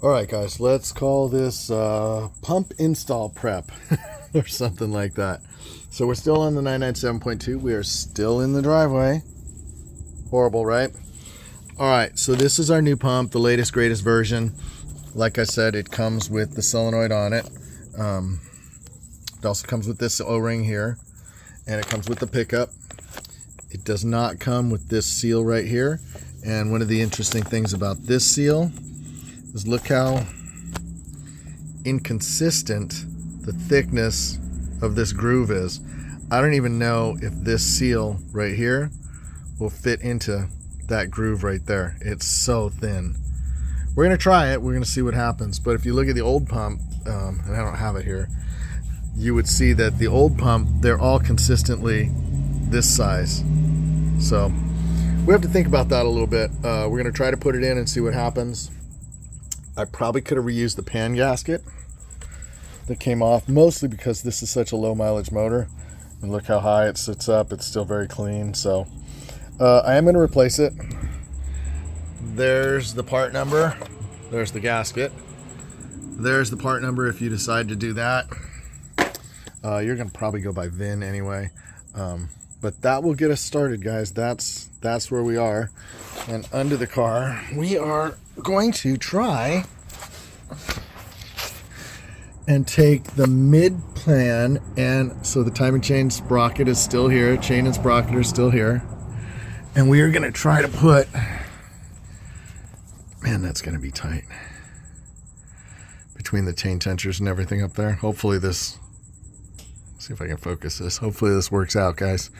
All right, guys, let's call this pump install prep or something like that. So we're still on the 997.2. We are still in the driveway. Horrible, right? All right, so this is our new pump, the latest, greatest version. Like I said, it comes with the solenoid on it. It also comes with this O-ring here, and it comes with the pickup. It does not come with this seal right here. And one of the interesting things about this seal is look how inconsistent the thickness of this groove is. I don't even know if this seal right here will fit into that groove right there. It's so thin. We're gonna try it. We're gonna see what happens. But if you look at the old pump, and I don't have it here, you would see that the old pump, they're all consistently this size. So we have to think about that a little bit. We're gonna try to put it in and see what happens. I probably could have reused the pan gasket that came off, mostly because this is such a low mileage motor. And look how high it sits up. It's still very clean. So I am going to replace it. There's the part number. There's the gasket. There's the part number if you decide to do that. You're going to probably go by VIN anyway. But that will get us started, guys. That's where we are. And under the car, we are going to try and take the mid plan, and so the timing chain sprocket is still here, chain and sprocket are still here, and we are going to try to put, man, that's going to be tight between the chain tensors and everything up there. Hopefully this, see if I can focus this, hopefully this works out, guys.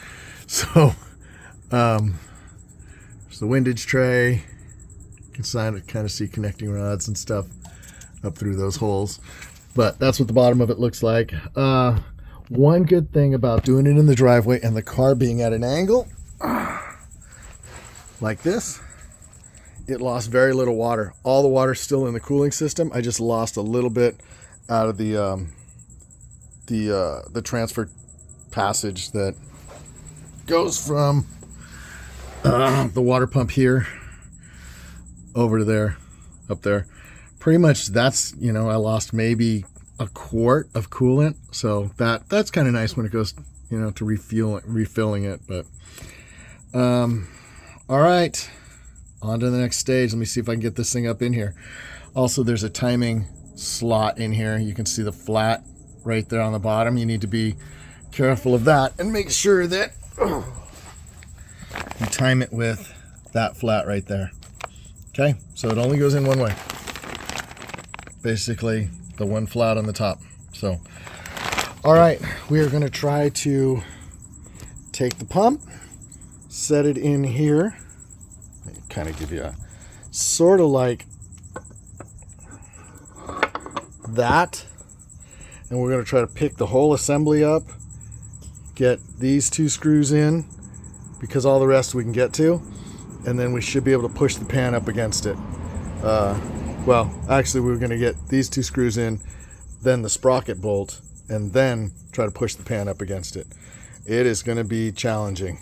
So there's the windage tray. You can kind of see connecting rods and stuff up through those holes. But that's what the bottom of it looks like. One good thing about doing it in the driveway and the car being at an angle like this, it lost very little water. All the water's still in the cooling system. I just lost a little bit out of the transfer passage that goes from the water pump here over to there, up there. Pretty much that's, I lost maybe a quart of coolant. So that's kind of nice when it goes, to refilling it. But all right, on to the next stage. Let me see if I can get this thing up in here. Also, there's a timing slot in here. You can see the flat right there on the bottom. You need to be careful of that and make sure that you time it with that flat right there. Okay, so it only goes in one way. Basically, the one flat on the top. So, all right, we are going to try to take the pump, set it in here, kind of give you a sort of like that, and we're going to try to pick the whole assembly up, get these two screws in, because all the rest we can get to, and then we should be able to push the pan up against it. Well, actually, we were going to get these two screws in, then the sprocket bolt, and then try to push the pan up against it. It is going to be challenging.